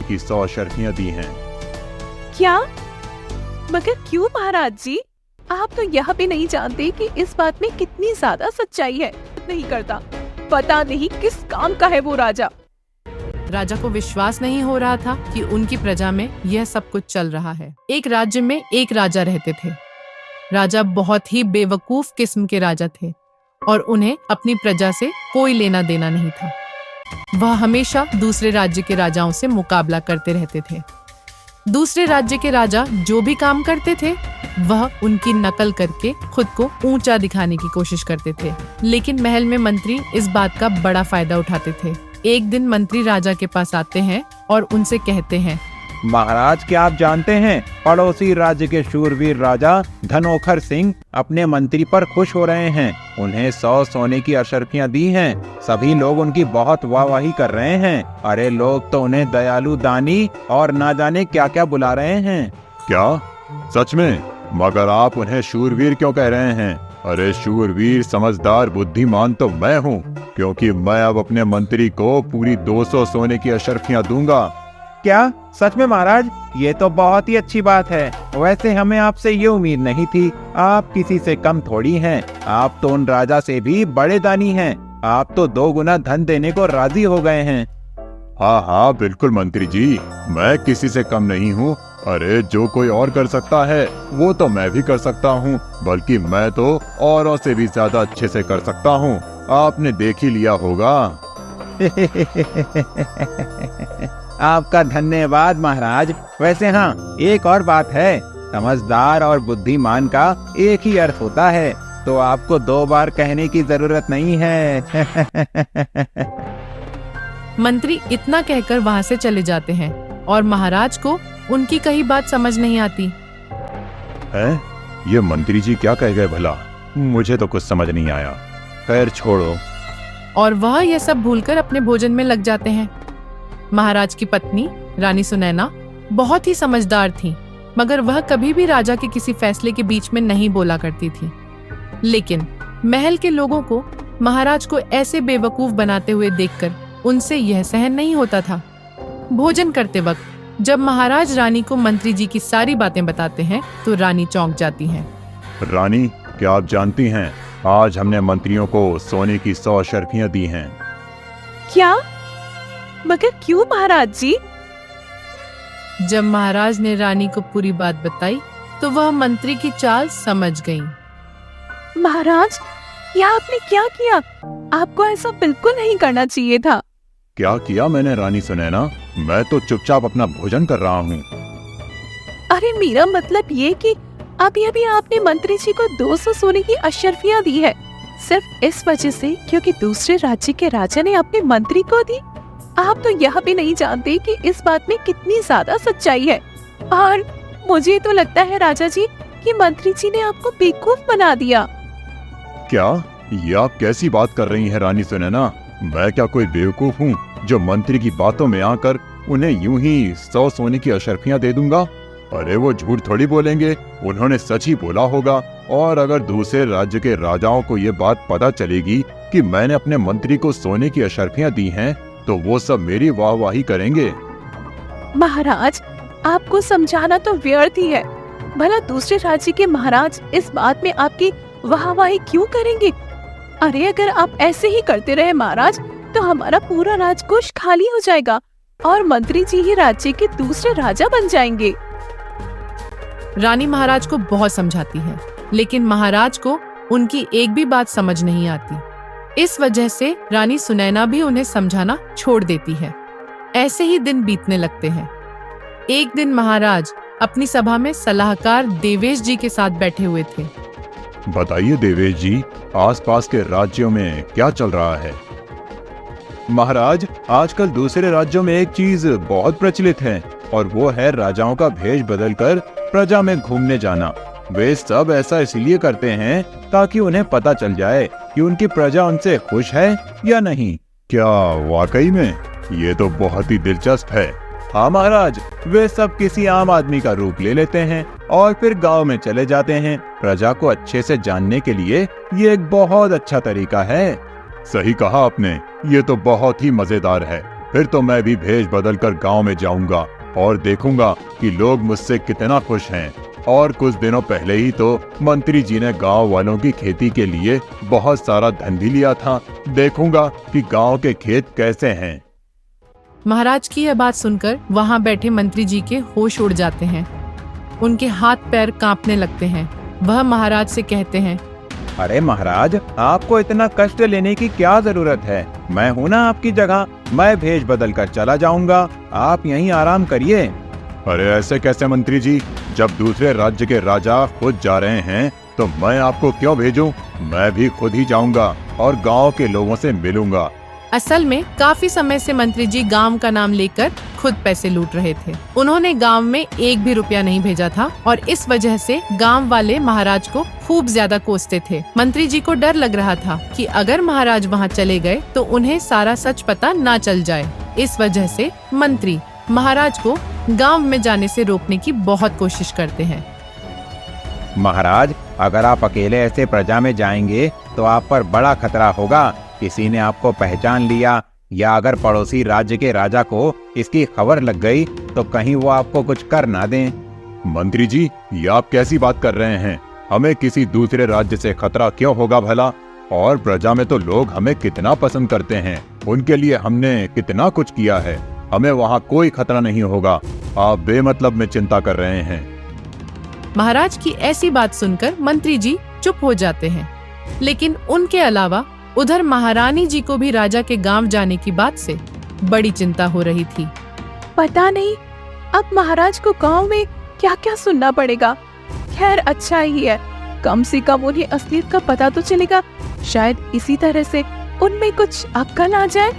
की 100 शर्फियां दी हैं। क्या? मगर क्यों महाराज जी? आप तो यह भी नहीं जानते कि इस बात में कितनी ज्यादा सच्चाई है। नहीं करता, पता नहीं किस काम का है वो राजा। राजा को विश्वास नहीं हो रहा था कि उनकी प्रजा में यह सब कुछ चल रहा है। एक राज्य में एक राजा रहते थे। राजा बहुत ही बेवकूफ किस्म के राजा थे और उन्हें अपनी प्रजा से कोई लेना देना नहीं था। वह हमेशा दूसरे राज्य के राजाओं से मुकाबला करते रहते थे। दूसरे राज्य के राजा जो भी काम करते थे वह उनकी नकल करके खुद को ऊंचा दिखाने की कोशिश करते थे। लेकिन महल में मंत्री इस बात का बड़ा फायदा उठाते थे। एक दिन मंत्री राजा के पास आते हैं और उनसे कहते हैं, महाराज, क्या आप जानते हैं पड़ोसी राज्य के शूरवीर राजा धनोखर सिंह अपने मंत्री पर खुश हो रहे हैं। उन्हें 100 सोने की अशर्फियां दी हैं। सभी लोग उनकी बहुत वाहवाही कर रहे हैं। अरे लोग तो उन्हें दयालु दानी और ना जाने क्या क्या बुला रहे हैं। क्या सच में? मगर आप उन्हें शूरवीर क्यों कह रहे हैं? अरे शूरवीर समझदार बुद्धिमान तो मैं हूँ, क्योंकि मैं अब अपने मंत्री को पूरी 200 सोने की अशर्फियां दूंगा। क्या सच में महाराज? ये तो बहुत ही अच्छी बात है। वैसे हमें आपसे ये उम्मीद नहीं थी। आप किसी से कम थोड़ी हैं। आप तो उन राजा से भी बड़े दानी हैं। आप तो 2 गुना धन देने को राजी हो गए हैं। हाँ हाँ बिल्कुल मंत्री जी, मैं किसी से कम नहीं हूँ। अरे जो कोई और कर सकता है वो तो मैं भी कर सकता हूँ, बल्कि मैं तो औरों से भी ज्यादा अच्छे से कर सकता हूँ। आपने देख ही लिया होगा। आपका धन्यवाद महाराज। वैसे हाँ, एक और बात है। समझदार और बुद्धिमान का एक ही अर्थ होता है, तो आपको 2 बार कहने की जरूरत नहीं है। मंत्री इतना कहकर वहां से चले जाते हैं और महाराज को उनकी कही बात समझ नहीं आती है। ये मंत्री जी क्या कह गए भला? मुझे तो कुछ समझ नहीं आया। खैर छोड़ो। और वह यह सब भूलकर अपने भोजन में लग जाते हैं। महाराज की पत्नी रानी सुनैना बहुत ही समझदार थी, मगर वह कभी भी राजा के किसी फैसले के बीच में नहीं बोला करती थी। लेकिन महल के लोगों को महाराज को ऐसे बेवकूफ बनाते हुए देखकर उनसे यह सहन नहीं होता था। भोजन करते वक्त जब महाराज रानी को मंत्री जी की सारी बातें बताते हैं तो रानी चौंक जाती हैं। रानी, क्या आप जानती हैं, आज हमने मंत्रियों को सोने की 100 शर्फियां दी हैं। क्या? मगर क्यों महाराज जी? जब महाराज ने रानी को पूरी बात बताई तो वह मंत्री की चाल समझ गई। महाराज, यह आपने क्या किया? आपको ऐसा बिल्कुल नहीं करना चाहिए था। क्या किया मैंने रानी सुनैना? मैं तो चुपचाप अपना भोजन कर रहा हूँ। अरे मेरा मतलब ये कि अभी आपने मंत्री जी को 200 सोने की अशर्फियां दी है, सिर्फ इस वजह से क्योंकि दूसरे राज्य के राजा ने अपने मंत्री को दी। आप तो यह भी नहीं जानते कि इस बात में कितनी ज्यादा सच्चाई है। और मुझे तो लगता है राजा जी कि मंत्री जी ने आपको बेवकूफ बना दिया। क्या? ये आप कैसी बात कर रही हैं रानी सुनैना? मैं क्या कोई बेवकूफ हूँ जो मंत्री की बातों में आकर उन्हें यूं ही 100 सोने की अशर्फियां दे दूंगा? अरे वो झूठ थोड़ी बोलेंगे, उन्होंने सच ही बोला होगा। और अगर दूसरे राज्य के राजाओं को ये बात पता चलेगी कि मैंने अपने मंत्री को सोने की अशर्फियां दी हैं, तो वो सब मेरी वाहवाही करेंगे। महाराज, आपको समझाना तो व्यर्थ ही है। भला दूसरे राज्य के महाराज इस बात में आपकी वाहवाही क्यों करेंगे? अरे अगर आप ऐसे ही करते रहे महाराज, तो हमारा पूरा राजकोष खाली हो जाएगा और मंत्री जी ही राज्य के दूसरे राजा बन जाएंगे। रानी महाराज को बहुत समझाती है, लेकिन महाराज को उनकी एक भी बात समझ नहीं आती। इस वजह से रानी सुनैना भी उन्हें समझाना छोड़ देती है। ऐसे ही दिन बीतने लगते हैं। एक दिन महाराज अपनी सभा में सलाहकार देवेश जी के साथ बैठे हुए थे। बताइए देवेश जी, आसपास के राज्यों में क्या चल रहा है? महाराज, आजकल दूसरे राज्यों में एक चीज बहुत प्रचलित है, और वो है राजाओं का भेष बदलकर प्रजा में घूमने जाना। वे सब ऐसा इसलिए करते हैं ताकि उन्हें पता चल जाए कि उनकी प्रजा उनसे खुश है या नहीं। क्या वाकई में? ये तो बहुत ही दिलचस्प है। हाँ महाराज, वे सब किसी आम आदमी का रूप ले लेते हैं और फिर गांव में चले जाते हैं। प्रजा को अच्छे से जानने के लिए ये एक बहुत अच्छा तरीका है। सही कहा आपने, ये तो बहुत ही मजेदार है। फिर तो मैं भी भेष बदल कर गाँव में जाऊंगा और देखूंगा कि लोग मुझसे कितना खुश हैं। और कुछ दिनों पहले ही तो मंत्री जी ने गांव वालों की खेती के लिए बहुत सारा धन भी लिया था। देखूंगा कि गांव के खेत कैसे हैं। महाराज की यह बात सुनकर वहां बैठे मंत्री जी के होश उड़ जाते हैं। उनके हाथ पैर कांपने लगते हैं। वह महाराज से कहते हैं, अरे महाराज, आपको इतना कष्ट लेने की क्या जरूरत है? मैं हूँ ना आपकी जगह, मैं भेष बदल कर चला जाऊंगा, आप यहीं आराम करिए। अरे ऐसे कैसे मंत्री जी? जब दूसरे राज्य के राजा खुद जा रहे हैं तो मैं आपको क्यों भेजूं? मैं भी खुद ही जाऊंगा और गांव के लोगों से मिलूंगा। असल में काफी समय से मंत्री जी गांव का नाम लेकर खुद पैसे लूट रहे थे। उन्होंने गांव में एक भी रुपया नहीं भेजा था और इस वजह से गांव वाले महाराज को खूब ज्यादा कोसते थे। मंत्री जी को डर लग रहा था कि अगर महाराज वहां चले गए तो उन्हें सारा सच पता ना चल जाए। इस वजह से मंत्री महाराज को गांव में जाने से रोकने की बहुत कोशिश करते हैं। महाराज, अगर आप अकेले ऐसे प्रजा में जाएंगे तो आप पर बड़ा खतरा होगा। किसी ने आपको पहचान लिया या अगर पड़ोसी राज्य के राजा को इसकी खबर लग गई तो कहीं वो आपको कुछ कर ना दें। मंत्री जी, ये आप कैसी बात कर रहे हैं? हमें किसी दूसरे राज्य से खतरा क्यों होगा भला? और प्रजा में तो लोग हमें कितना पसंद करते हैं, उनके लिए हमने कितना कुछ किया है। हमें वहाँ कोई खतरा नहीं होगा। आप बेमतलब में चिंता कर रहे हैं। महाराज की ऐसी बात सुनकर मंत्री जी चुप हो जाते हैं। लेकिन उनके अलावा उधर महारानी जी को भी राजा के गांव जाने की बात से बड़ी चिंता हो रही थी। पता नहीं अब महाराज को गांव में क्या क्या सुनना पड़ेगा। खैर अच्छा ही है, कम से कम उन्हें असलियत का पता तो चलेगा। शायद इसी तरह से उनमें कुछ अक्ल आ जाए।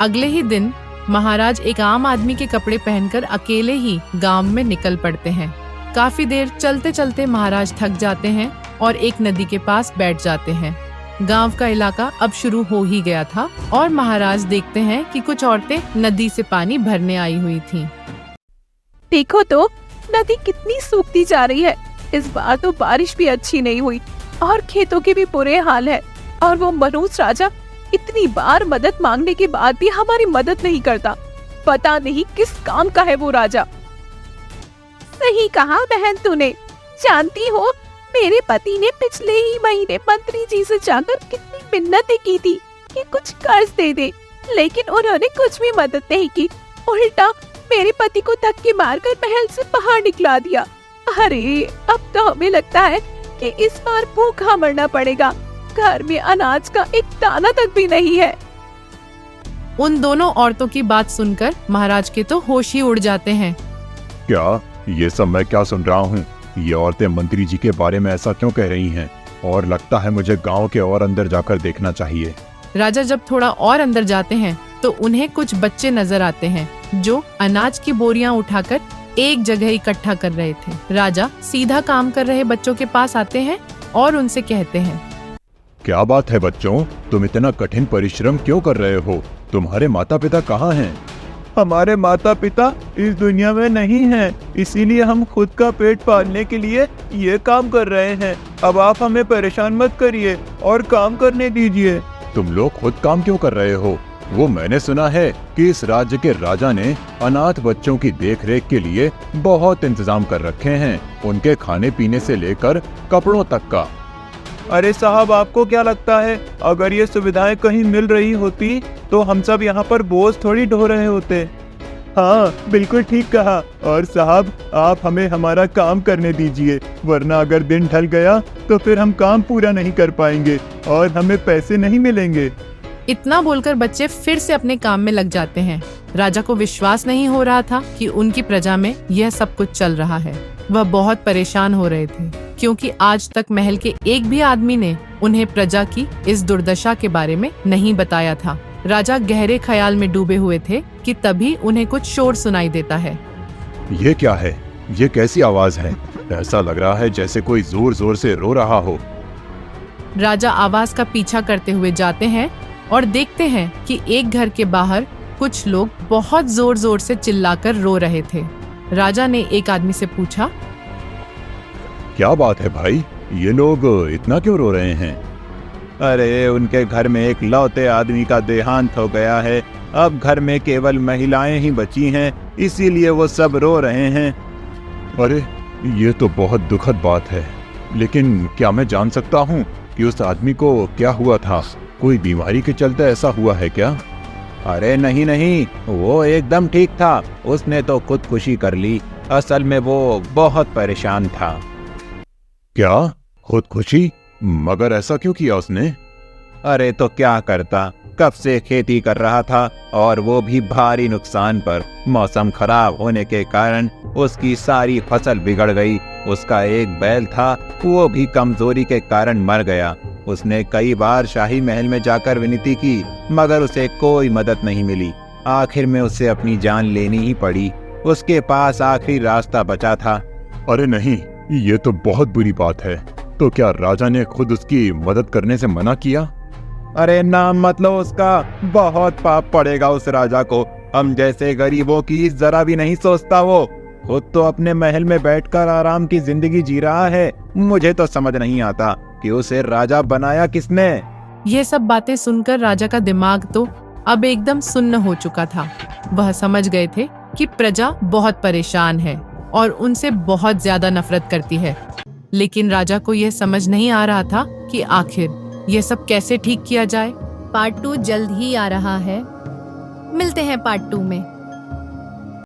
अगले ही दिन महाराज एक आम आदमी के कपड़े पहनकर अकेले ही गांव में निकल पड़ते हैं। काफी देर चलते चलते महाराज थक जाते हैं और एक नदी के पास बैठ जाते हैं। गांव का इलाका अब शुरू हो ही गया था और महाराज देखते हैं कि कुछ औरतें नदी से पानी भरने आई हुई थीं। देखो तो नदी कितनी सूखती जा रही है। इस बार तो बारिश भी अच्छी नहीं हुई और खेतों के भी बुरे हाल है। और वो मनूस राजा इतनी बार मदद मांगने के बाद भी हमारी मदद नहीं करता। पता नहीं किस काम का है वो राजा। सही कहा बहन तूने। जानती हो, मेरे पति ने पिछले ही महीने मंत्री जी से जाकर कितनी मिन्नतें की थी कि कुछ कर्ज दे दे, लेकिन उन्होंने कुछ भी मदद नहीं की। उल्टा मेरे पति को धक्के मारकर महल से बाहर निकला दिया। अरे अब तो हमें लगता है कि इस बार भूखा मरना पड़ेगा। घर में अनाज का एक दाना तक भी नहीं है। उन दोनों औरतों की बात सुनकर महाराज के तो होश ही उड़ जाते हैं। क्या ये सब मैं क्या सुन रहा हूँ? ये औरतें मंत्री जी के बारे में ऐसा क्यों कह रही हैं? और लगता है मुझे गांव के और अंदर जाकर देखना चाहिए। राजा जब थोड़ा और अंदर जाते हैं तो उन्हें कुछ बच्चे नजर आते हैं जो अनाज की बोरियां उठाकर एक जगह इकट्ठा कर रहे थे। राजा सीधा काम कर रहे बच्चों के पास आते हैं और उनसे कहते हैं, क्या बात है बच्चों, तुम इतना कठिन परिश्रम क्यों कर रहे हो? तुम्हारे माता पिता कहाँ हैं? हमारे माता पिता इस दुनिया में नहीं हैं, इसीलिए हम खुद का पेट पालने के लिए ये काम कर रहे हैं। अब आप हमें परेशान मत करिए और काम करने दीजिए। तुम लोग खुद काम क्यों कर रहे हो? वो मैंने सुना है कि इस राज्य के राजा ने अनाथ बच्चों की देखरेख के लिए बहुत इंतजाम कर रखे हैं, उनके खाने पीने से लेकर कपड़ों तक का। अरे साहब, आपको क्या लगता है अगर ये सुविधाएं कहीं मिल रही होती तो हम सब यहाँ पर बोझ थोड़ी ढो रहे होते? हाँ, बिल्कुल ठीक कहा। और साहब, आप हमें हमारा काम करने दीजिए, वरना अगर दिन ढल गया तो फिर हम काम पूरा नहीं कर पाएंगे और हमें पैसे नहीं मिलेंगे। इतना बोलकर बच्चे फिर से अपने काम में लग जाते हैं। राजा को विश्वास नहीं हो रहा था कि उनकी प्रजा में यह सब कुछ चल रहा है। वह बहुत परेशान हो रहे थे क्योंकि आज तक महल के एक भी आदमी ने उन्हें प्रजा की इस दुर्दशा के बारे में नहीं बताया था। राजा गहरे ख्याल में डूबे हुए थे कि तभी उन्हें कुछ शोर सुनाई देता है। ये क्या है? ये कैसी आवाज है? ऐसा लग रहा है जैसे कोई जोर जोर से रो रहा हो। राजा आवाज का पीछा करते हुए जाते हैं और देखते हैं कि एक घर के बाहर कुछ लोग बहुत जोर जोर से चिल्लाकर रो रहे थे। राजा ने एक आदमी से पूछा, क्या बात है भाई, ये लोग इतना क्यों रो रहे हैं? अरे उनके घर में एक लौते आदमी का देहांत हो गया है, अब घर में केवल महिलाएं ही बची हैं, इसीलिए वो सब रो रहे हैं। अरे ये तो बहुत दुखद बात है, लेकिन क्या मैं जान सकता हूँ कि उस आदमी को क्या हुआ था? कोई बीमारी के चलते ऐसा हुआ है क्या? अरे नहीं नहीं, वो एकदम ठीक था। उसने तो खुदकुशी कर ली। असल में वो बहुत परेशान था। क्या खुदकुशी? मगर ऐसा क्यों किया उसने? अरे तो क्या करता, कब से खेती कर रहा था और वो भी भारी नुकसान पर। मौसम खराब होने के कारण उसकी सारी फसल बिगड़ गई। उसका एक बैल था, वो भी कमजोरी के कारण मर गया। उसने कई बार शाही महल में जाकर विनती की, मगर उसे कोई मदद नहीं मिली। आखिर में उसे अपनी जान लेनी ही पड़ी। उसके पास आखिरी रास्ता बचा था। अरे नहीं, ये तो बहुत बुरी बात है। तो क्या राजा ने खुद उसकी मदद करने से मना किया? अरे नाम मत लो उसका, बहुत पाप पड़ेगा उस राजा को। हम जैसे गरीबों की जरा भी नहीं सोचता वो। खुद तो अपने महल में बैठकर आराम की जिंदगी जी रहा है। मुझे तो समझ नहीं आता कि उसे राजा बनाया किसने। यह सब बातें सुनकर राजा का दिमाग तो अब एकदम सुन्न हो चुका था। वह समझ गए थे कि प्रजा बहुत परेशान है और उनसे बहुत ज्यादा नफरत करती है। लेकिन राजा को यह समझ नहीं आ रहा था कि आखिर यह सब कैसे ठीक किया जाए। पार्ट 2 जल्द ही आ रहा है। मिलते हैं पार्ट 2 में।